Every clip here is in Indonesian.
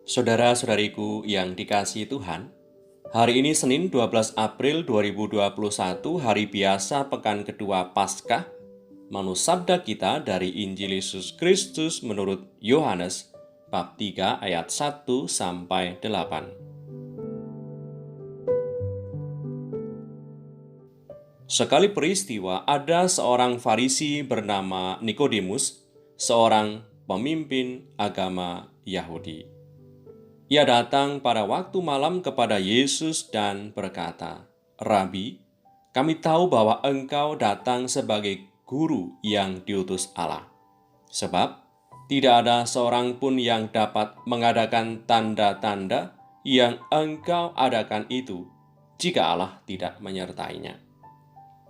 Saudara-saudariku yang dikasihi Tuhan, hari ini Senin 12 April 2021, hari biasa pekan kedua Paskah. Manusabda kita dari Injil Yesus Kristus menurut Yohanes bab 3 ayat 1 sampai 8. Sekali peristiwa ada seorang Farisi bernama Nikodemus, seorang pemimpin agama Yahudi. Ia datang pada waktu malam kepada Yesus dan berkata, "Rabi, kami tahu bahwa engkau datang sebagai guru yang diutus Allah. Sebab tidak ada seorang pun yang dapat mengadakan tanda-tanda yang engkau adakan itu jika Allah tidak menyertainya."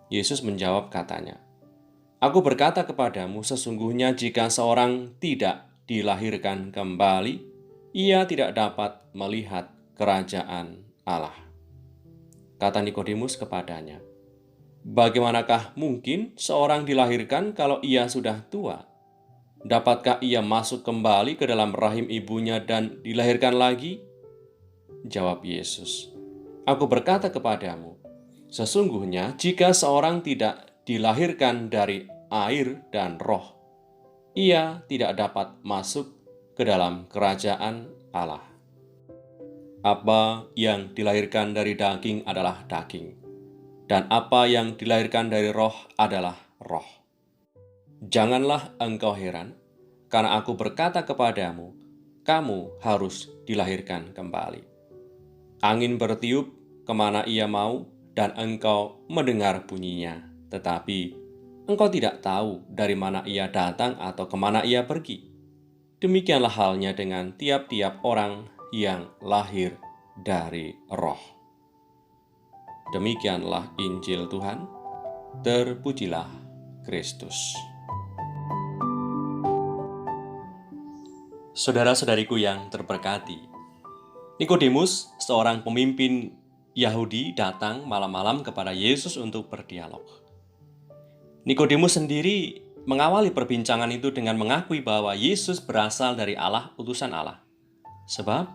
Yesus menjawab katanya, "Aku berkata kepadamu, sesungguhnya jika seorang tidak dilahirkan kembali, ia tidak dapat melihat kerajaan Allah." Kata Nikodemus kepadanya, "Bagaimanakah mungkin seorang dilahirkan kalau ia sudah tua? Dapatkah ia masuk kembali ke dalam rahim ibunya dan dilahirkan lagi?" Jawab Yesus, "Aku berkata kepadamu, sesungguhnya jika seorang tidak dilahirkan dari air dan roh, ia tidak dapat masuk ke dalam kerajaan Allah. Apa yang dilahirkan dari daging adalah daging, dan apa yang dilahirkan dari roh adalah roh. Janganlah engkau heran, karena aku berkata kepadamu, kamu harus dilahirkan kembali. Angin bertiup kemana ia mau, dan engkau mendengar bunyinya, tetapi engkau tidak tahu dari mana ia datang atau kemana ia pergi. Demikianlah halnya dengan tiap-tiap orang yang lahir dari roh." Demikianlah Injil Tuhan. Terpujilah Kristus. Saudara-saudariku yang terberkati, Nikodemus, seorang pemimpin Yahudi, datang malam-malam kepada Yesus untuk berdialog. Nikodemus sendiri mengawali perbincangan itu dengan mengakui bahwa Yesus berasal dari Allah, utusan Allah. Sebab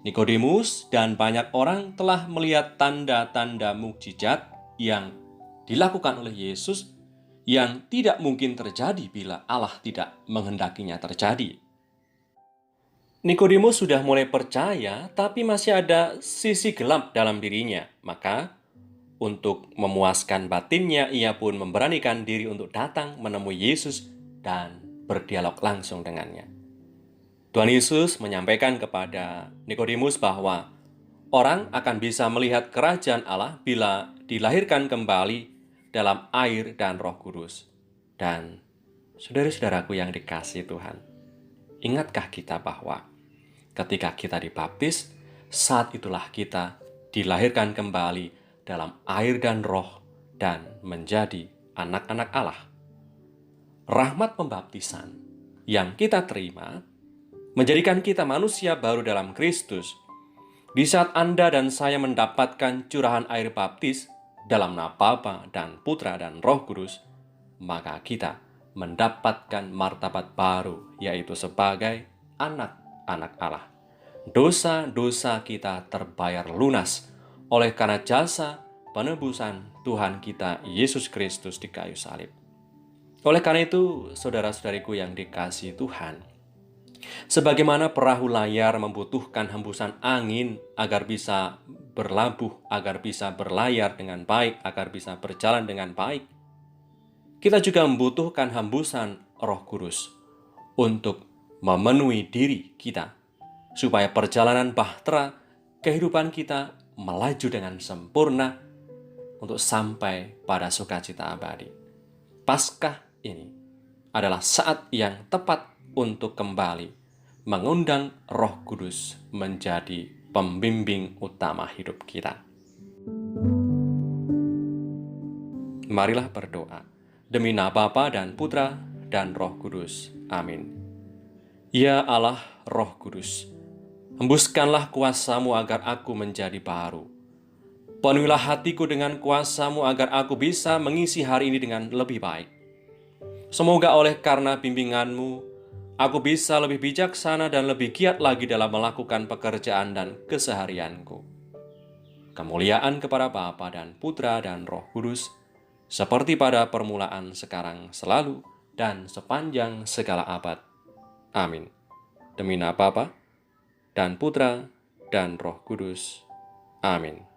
Nikodemus dan banyak orang telah melihat tanda-tanda mukjizat yang dilakukan oleh Yesus yang tidak mungkin terjadi bila Allah tidak menghendakinya terjadi. Nikodemus sudah mulai percaya, tapi masih ada sisi gelap dalam dirinya. Maka, untuk memuaskan batinnya, ia pun memberanikan diri untuk datang menemui Yesus dan berdialog langsung dengannya. Tuhan Yesus menyampaikan kepada Nikodemus bahwa orang akan bisa melihat kerajaan Allah bila dilahirkan kembali dalam air dan Roh Kudus. Dan saudara-saudaraku yang dikasihi Tuhan, ingatkah kita bahwa ketika kita dibaptis, saat itulah kita dilahirkan kembali dalam air dan roh dan menjadi anak-anak Allah. Rahmat pembaptisan yang kita terima menjadikan kita manusia baru dalam Kristus. Di saat Anda dan saya mendapatkan curahan air baptis dalam nama Bapa dan Putra dan Roh Kudus, maka kita mendapatkan martabat baru, yaitu sebagai anak-anak Allah. Dosa-dosa kita terbayar lunas oleh karena jasa penebusan Tuhan kita Yesus Kristus di kayu salib. Oleh karena itu, saudara-saudariku yang dikasihi Tuhan, sebagaimana perahu layar membutuhkan hembusan angin agar bisa berlabuh, agar bisa berlayar dengan baik, agar bisa berjalan dengan baik, kita juga membutuhkan hembusan Roh Kudus untuk memenuhi diri kita, supaya perjalanan bahtera kehidupan kita melaju dengan sempurna untuk sampai pada sukacita abadi. Paskah ini adalah saat yang tepat untuk kembali mengundang Roh Kudus menjadi pembimbing utama hidup kita. Marilah berdoa. Demi nama Bapa dan Putra dan Roh Kudus. Amin. Ya Allah, Roh Kudus, hembuskanlah kuasa-Mu agar aku menjadi baru. Penuhilah hatiku dengan kuasa-Mu agar aku bisa mengisi hari ini dengan lebih baik. Semoga oleh karena bimbingan-Mu, aku bisa lebih bijaksana dan lebih giat lagi dalam melakukan pekerjaan dan keseharianku. Kemuliaan kepada Bapa dan Putra dan Roh Kudus, seperti pada permulaan, sekarang, selalu, dan sepanjang segala abad. Amin. Demi nama Bapa dan Putra dan Roh Kudus. Amin.